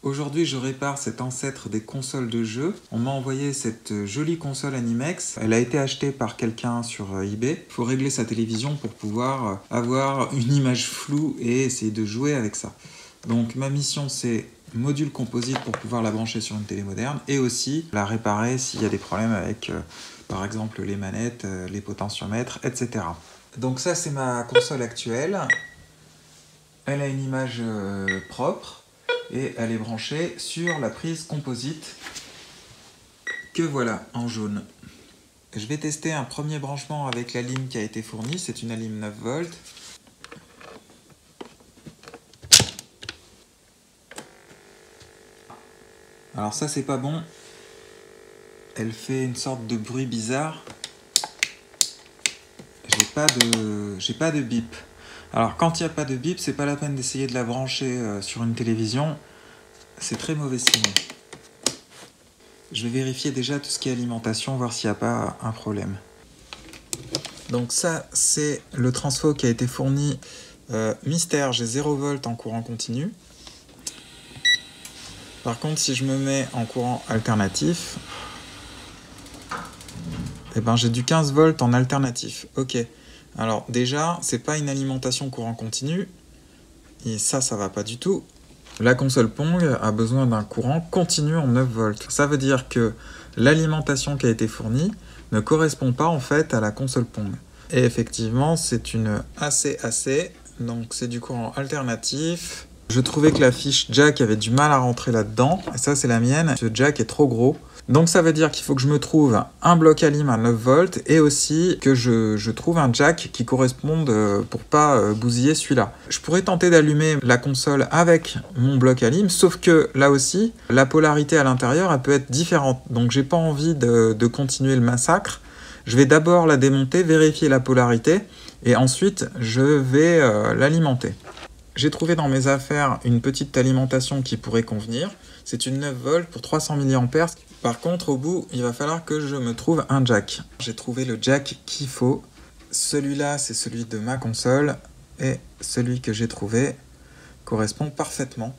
Aujourd'hui, je répare cet ancêtre des consoles de jeux. On m'a envoyé cette jolie console Animex. Elle a été achetée par quelqu'un sur eBay. Il faut régler sa télévision pour pouvoir avoir une image floue et essayer de jouer avec ça. Donc ma mission, c'est module composite pour pouvoir la brancher sur une télé moderne et aussi la réparer s'il y a des problèmes avec, par exemple, les manettes, les potentiomètres, etc. Donc ça, c'est ma console actuelle. Elle a une image propre. Et elle est branchée sur la prise composite que voilà en jaune. Je vais tester un premier branchement avec la lime qui a été fournie, c'est une lime 9 volts. Alors ça c'est pas bon, elle fait une sorte de bruit bizarre. J'ai pas de bip. Alors quand il n'y a pas de bip, c'est pas la peine d'essayer de la brancher sur une télévision, c'est très mauvais signe. Je vais vérifier déjà tout ce qui est alimentation, voir s'il n'y a pas un problème. Donc ça, c'est le transfo qui a été fourni. Mystère, j'ai 0 volt en courant continu. Par contre, si je me mets en courant alternatif, eh ben, j'ai du 15 volts en alternatif. Ok. Alors déjà, c'est pas une alimentation courant continu. Et ça va pas du tout. La console Pong a besoin d'un courant continu en 9 volts. Ça veut dire que l'alimentation qui a été fournie ne correspond pas en fait à la console Pong. Et effectivement, c'est une AC, donc c'est du courant alternatif. Je trouvais que la fiche jack avait du mal à rentrer là-dedans, et ça c'est la mienne. Ce jack est trop gros. Donc ça veut dire qu'il faut que je me trouve un bloc alim à 9 volts et aussi que je trouve un jack qui corresponde pour pas bousiller celui-là. Je pourrais tenter d'allumer la console avec mon bloc alim, sauf que là aussi, la polarité à l'intérieur elle peut être différente. Donc j'ai pas envie de continuer le massacre. Je vais d'abord la démonter, vérifier la polarité et ensuite je vais l'alimenter. J'ai trouvé dans mes affaires une petite alimentation qui pourrait convenir. C'est une 9 volts pour 300 mA. Par contre, au bout, il va falloir que je me trouve un jack. J'ai trouvé le jack qu'il faut. Celui-là, c'est celui de ma console. Et celui que j'ai trouvé correspond parfaitement.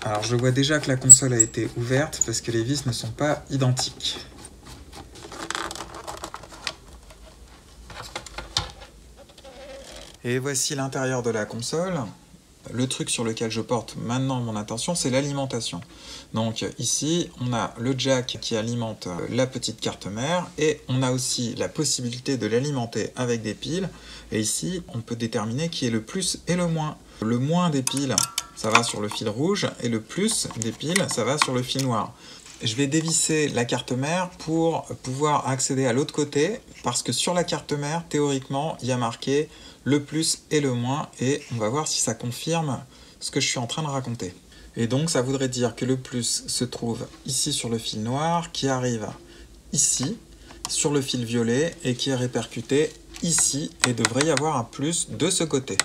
Alors, je vois déjà que la console a été ouverte parce que les vis ne sont pas identiques. Et voici l'intérieur de la console. Le truc sur lequel je porte maintenant mon attention, c'est l'alimentation. Donc ici, on a le jack qui alimente la petite carte mère et on a aussi la possibilité de l'alimenter avec des piles. Et ici, on peut déterminer qui est le plus et le moins. Le moins des piles, ça va sur le fil rouge et le plus des piles, ça va sur le fil noir. Je vais dévisser la carte mère pour pouvoir accéder à l'autre côté parce que sur la carte mère, théoriquement, il y a marqué le plus et le moins et on va voir si ça confirme ce que je suis en train de raconter. Et donc ça voudrait dire que le plus se trouve ici sur le fil noir qui arrive ici sur le fil violet et qui est répercuté ici et devrait y avoir un plus de ce côté.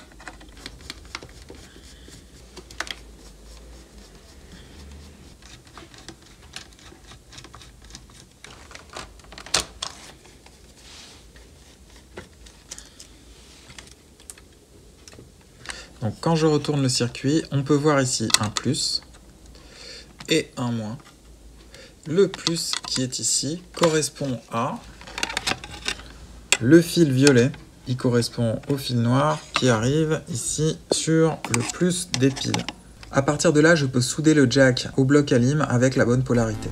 Donc quand je retourne le circuit, on peut voir ici un plus et un moins. Le plus qui est ici correspond à le fil violet. Il correspond au fil noir qui arrive ici sur le plus des piles. À partir de là, je peux souder le jack au bloc alim avec la bonne polarité.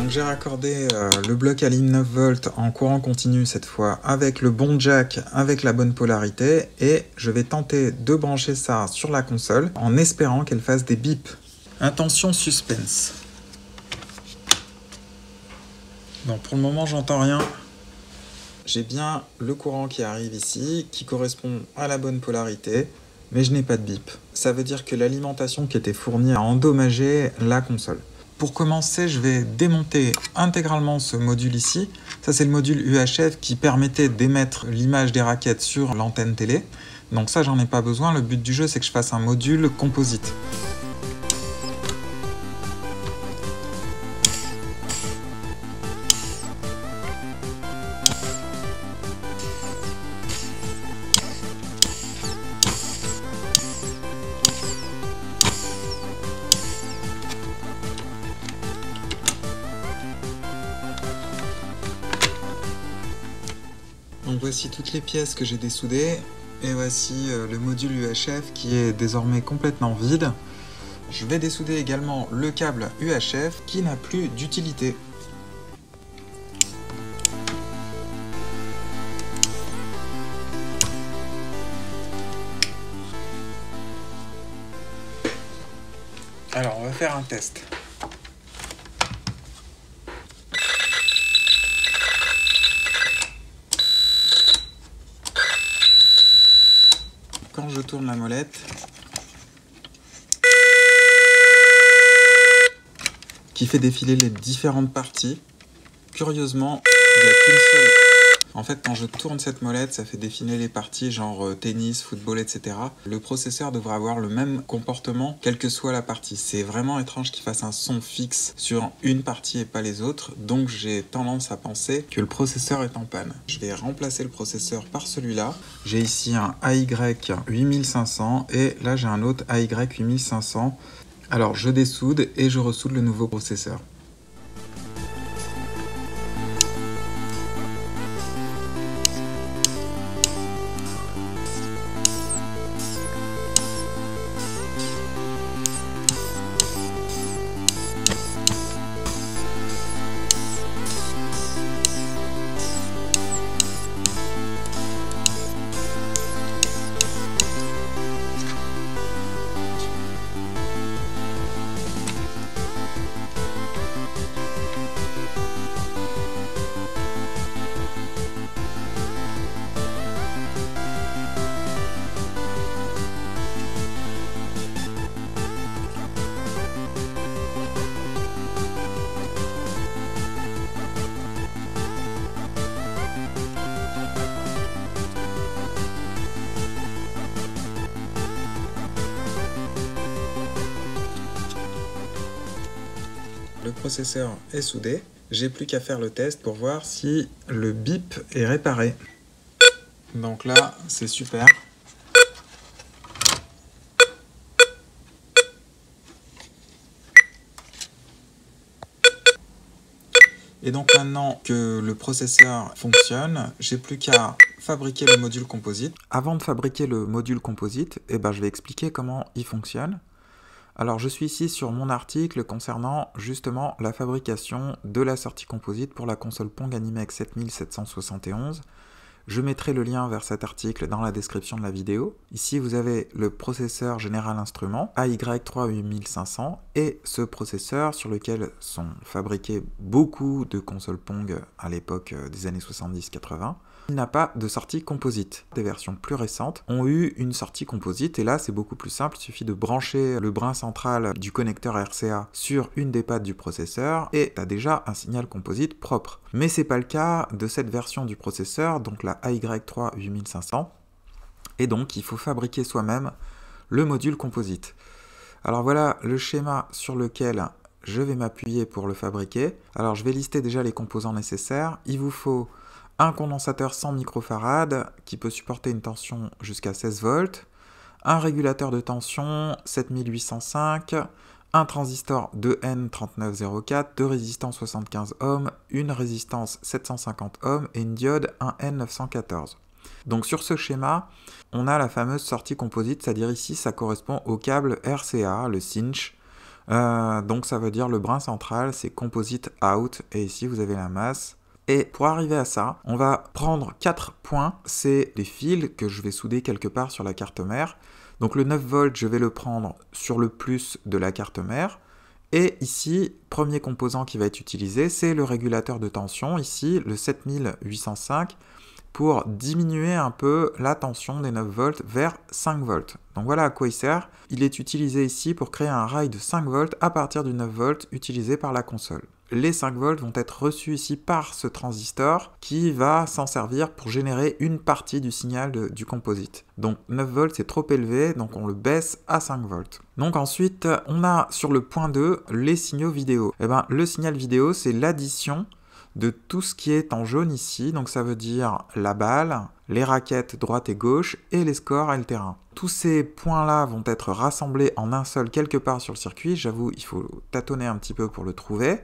J'ai raccordé le bloc alim 9 volts en courant continu cette fois avec le bon jack, avec la bonne polarité et je vais tenter de brancher ça sur la console en espérant qu'elle fasse des bips. Attention, suspense. Bon, pour le moment j'entends rien. J'ai bien le courant qui arrive ici, qui correspond à la bonne polarité, mais je n'ai pas de bip. Ça veut dire que l'alimentation qui était fournie a endommagé la console. Pour commencer, je vais démonter intégralement ce module ici. Ça, c'est le module UHF qui permettait d'émettre l'image des raquettes sur l'antenne télé. Donc ça, j'en ai pas besoin. Le but du jeu, c'est que je fasse un module composite. Donc voici toutes les pièces que j'ai dessoudées, et voici le module UHF qui est désormais complètement vide. Je vais dessouder également le câble UHF qui n'a plus d'utilité. Alors on va faire un test. Quand je tourne la molette, qui fait défiler les différentes parties, curieusement, il n'y a qu'une seule. En fait, quand je tourne cette molette, ça fait défiler les parties genre tennis, football, etc. Le processeur devrait avoir le même comportement, quelle que soit la partie. C'est vraiment étrange qu'il fasse un son fixe sur une partie et pas les autres, donc j'ai tendance à penser que le processeur est en panne. Je vais remplacer le processeur par celui-là. J'ai ici un AY8500 et là j'ai un autre AY8500. Alors je dessoude et je ressoude le nouveau processeur. Le processeur est soudé, j'ai plus qu'à faire le test pour voir si le bip est réparé. Donc là, c'est super. Et donc maintenant que le processeur fonctionne, j'ai plus qu'à fabriquer le module composite. Avant de fabriquer le module composite, je vais expliquer comment il fonctionne. Alors je suis ici sur mon article concernant justement la fabrication de la sortie composite pour la console Pong Animex 7771. Je mettrai le lien vers cet article dans la description de la vidéo. Ici vous avez le processeur General Instrument AY38500 et ce processeur sur lequel sont fabriquées beaucoup de consoles Pong à l'époque des années 70-80. Il n'a pas de sortie composite. Des versions plus récentes ont eu une sortie composite et là c'est beaucoup plus simple, il suffit de brancher le brin central du connecteur RCA sur une des pattes du processeur et tu as déjà un signal composite propre. Mais c'est pas le cas de cette version du processeur, donc la AY38500, et donc il faut fabriquer soi-même le module composite. Alors voilà le schéma sur lequel je vais m'appuyer pour le fabriquer. Alors je vais lister déjà les composants nécessaires. Il vous faut un condensateur 100 microfarad qui peut supporter une tension jusqu'à 16 volts, un régulateur de tension 7805, un transistor 2N3904, deux résistances 75 ohms, une résistance 750 ohms et une diode 1N914. Donc sur ce schéma, on a la fameuse sortie composite, c'est-à-dire ici ça correspond au câble RCA, le cinch. Donc ça veut dire le brin central, c'est composite out, et ici vous avez la masse. Et pour arriver à ça, on va prendre 4 points, c'est des fils que je vais souder quelque part sur la carte mère. Donc le 9 volts, je vais le prendre sur le plus de la carte mère. Et ici, premier composant qui va être utilisé, c'est le régulateur de tension, ici le 7805, pour diminuer un peu la tension des 9 volts vers 5 volts. Donc voilà à quoi il sert. Il est utilisé ici pour créer un rail de 5 volts à partir du 9 volts utilisé par la console. les 5 volts vont être reçus ici par ce transistor qui va s'en servir pour générer une partie du signal du composite. Donc 9 volts c'est trop élevé, donc on le baisse à 5 volts. Donc ensuite, on a sur le point 2 les signaux vidéo. Et ben, le signal vidéo, c'est l'addition de tout ce qui est en jaune ici, donc ça veut dire la balle, les raquettes droite et gauche, et les scores et le terrain. Tous ces points-là vont être rassemblés en un seul quelque part sur le circuit. J'avoue, il faut tâtonner un petit peu pour le trouver.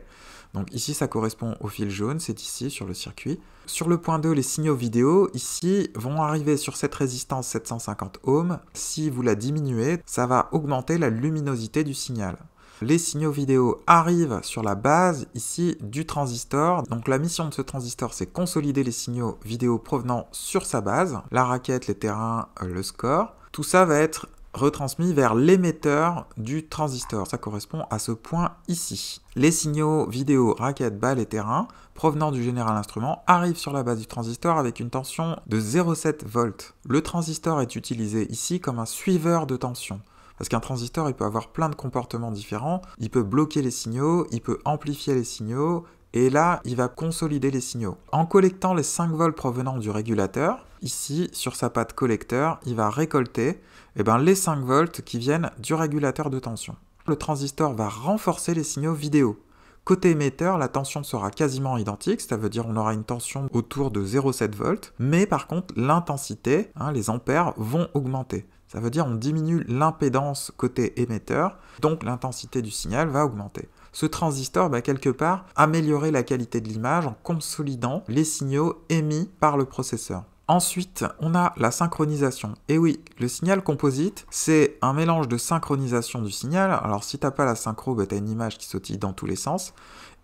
Donc ici, ça correspond au fil jaune, c'est ici sur le circuit. Sur le point 2, les signaux vidéo, ici, vont arriver sur cette résistance 750 ohms. Si vous la diminuez, ça va augmenter la luminosité du signal. Les signaux vidéo arrivent sur la base ici du transistor. Donc la mission de ce transistor, c'est consolider les signaux vidéo provenant sur sa base, la raquette, les terrains, le score. Tout ça va être retransmis vers l'émetteur du transistor. Ça correspond à ce point ici. Les signaux vidéo, raquette, balle et terrain provenant du général instrument arrivent sur la base du transistor avec une tension de 0,7 volts. Le transistor est utilisé ici comme un suiveur de tension. Parce qu'un transistor, il peut avoir plein de comportements différents. Il peut bloquer les signaux, il peut amplifier les signaux, et là, il va consolider les signaux. En collectant les 5 volts provenant du régulateur, ici, sur sa patte collecteur, il va récolter les 5 volts qui viennent du régulateur de tension. Le transistor va renforcer les signaux vidéo. Côté émetteur, la tension sera quasiment identique, ça veut dire on aura une tension autour de 0,7 volts, mais par contre, l'intensité, les ampères, vont augmenter. Ça veut dire on diminue l'impédance côté émetteur, donc l'intensité du signal va augmenter. Ce transistor va quelque part améliorer la qualité de l'image en consolidant les signaux émis par le processeur. Ensuite, on a la synchronisation. Et oui, le signal composite, c'est un mélange de synchronisation du signal. Alors si t'as pas la synchro, tu as une image qui sautille dans tous les sens.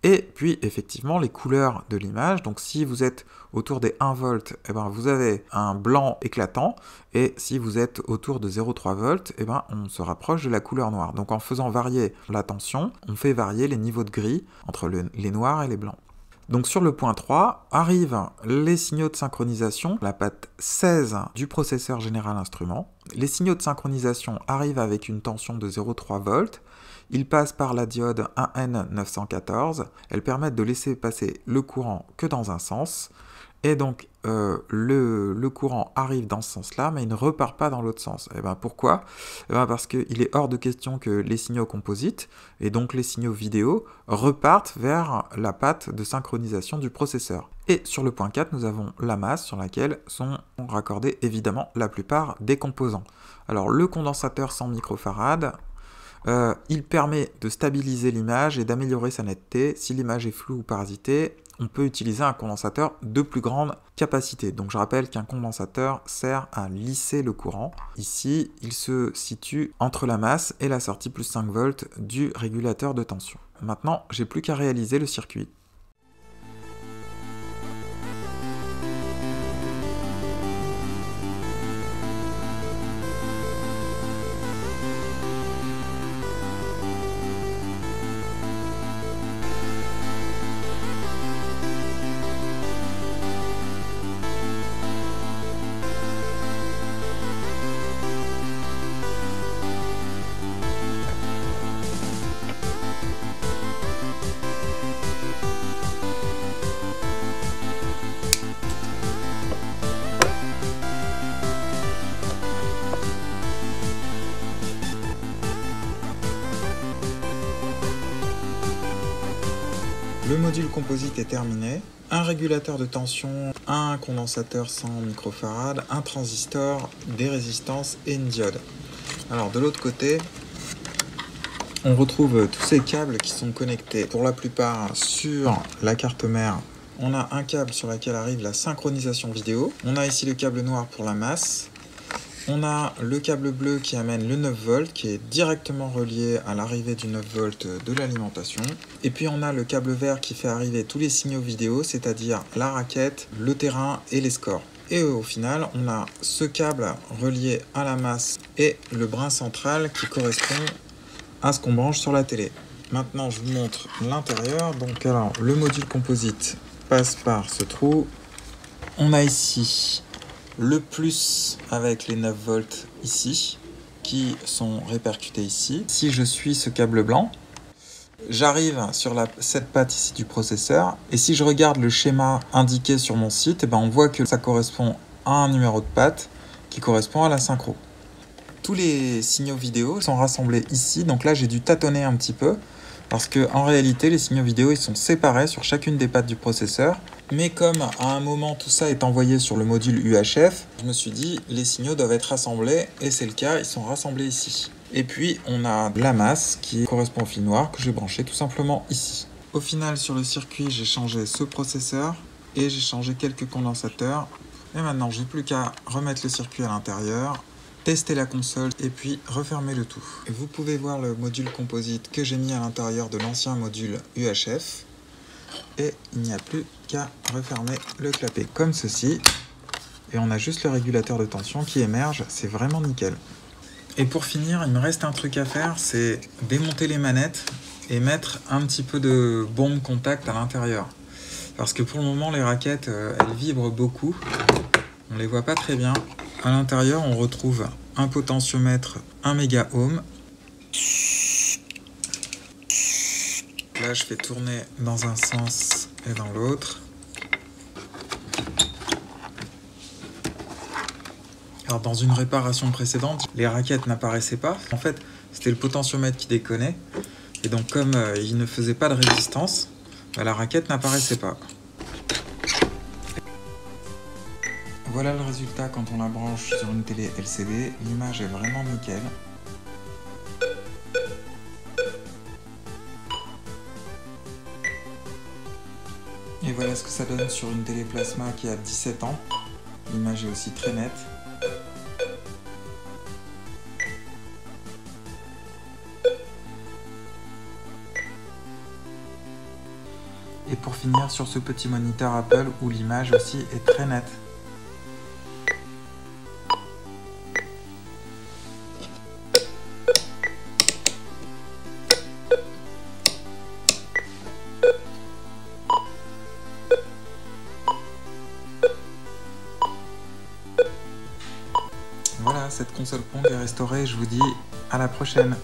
Et puis effectivement les couleurs de l'image. Donc si vous êtes autour des 1 volt, vous avez un blanc éclatant. Et si vous êtes autour de 0,3 volts, on se rapproche de la couleur noire. Donc en faisant varier la tension, on fait varier les niveaux de gris entre les noirs et les blancs. Donc sur le point 3, arrivent les signaux de synchronisation, la patte 16 du processeur général instrument. Les signaux de synchronisation arrivent avec une tension de 0,3 volts. Ils passent par la diode 1N914. Elles permettent de laisser passer le courant que dans un sens. Et donc, le courant arrive dans ce sens-là, mais il ne repart pas dans l'autre sens. Et pourquoi ? Parce qu'il est hors de question que les signaux composites, et donc les signaux vidéo, repartent vers la patte de synchronisation du processeur. Et sur le point 4, nous avons la masse sur laquelle sont raccordés évidemment la plupart des composants. Alors, le condensateur 100 microfarad, il permet de stabiliser l'image et d'améliorer sa netteté. Si l'image est floue ou parasitée, on peut utiliser un condensateur de plus grande capacité. Donc je rappelle qu'un condensateur sert à lisser le courant. Ici, il se situe entre la masse et la sortie plus 5 volts du régulateur de tension. Maintenant, j'ai plus qu'à réaliser le circuit. Le module composite est terminé. Un régulateur de tension, un condensateur 100 microfarad, un transistor, des résistances et une diode. Alors de l'autre côté, on retrouve tous ces câbles qui sont connectés pour la plupart sur la carte mère. On a un câble sur lequel arrive la synchronisation vidéo. On a ici le câble noir pour la masse. On a le câble bleu qui amène le 9 volts qui est directement relié à l'arrivée du 9 volts de l'alimentation. Et puis on a le câble vert qui fait arriver tous les signaux vidéo, c'est-à-dire la raquette, le terrain et les scores. Et au final, on a ce câble relié à la masse et le brin central qui correspond à ce qu'on branche sur la télé. Maintenant, je vous montre l'intérieur. Donc alors, le module composite passe par ce trou. On a ici le plus avec les 9 volts ici, qui sont répercutés ici. Si je suis ce câble blanc, j'arrive sur cette patte ici du processeur, et si je regarde le schéma indiqué sur mon site, on voit que ça correspond à un numéro de patte qui correspond à la synchro. Tous les signaux vidéo sont rassemblés ici, donc là j'ai dû tâtonner un petit peu, parce qu'en réalité les signaux vidéo ils sont séparés sur chacune des pattes du processeur, mais comme à un moment tout ça est envoyé sur le module UHF, je me suis dit les signaux doivent être rassemblés, et c'est le cas, ils sont rassemblés ici. Et puis on a la masse qui correspond au fil noir que j'ai branché tout simplement ici. Au final sur le circuit j'ai changé ce processeur et j'ai changé quelques condensateurs. Et maintenant j'ai plus qu'à remettre le circuit à l'intérieur, tester la console et puis refermer le tout. Et vous pouvez voir le module composite que j'ai mis à l'intérieur de l'ancien module UHF. Et il n'y a plus qu'à refermer le clapet comme ceci. Et on a juste le régulateur de tension qui émerge, c'est vraiment nickel. Et pour finir, il me reste un truc à faire, c'est démonter les manettes et mettre un petit peu de bombe contact à l'intérieur. Parce que pour le moment, les raquettes, elles vibrent beaucoup. On les voit pas très bien. À l'intérieur, on retrouve un potentiomètre 1 mégaohm. Là, je fais tourner dans un sens et dans l'autre. Alors dans une réparation précédente, les raquettes n'apparaissaient pas. En fait, c'était le potentiomètre qui déconnait. Et donc comme il ne faisait pas de résistance, la raquette n'apparaissait pas. Voilà le résultat quand on la branche sur une télé LCD. L'image est vraiment nickel. Et voilà ce que ça donne sur une télé plasma qui a 17 ans. L'image est aussi très nette. Et pour finir sur ce petit moniteur Apple où l'image aussi est très nette. Voilà, cette console Pong est restaurée, je vous dis à la prochaine.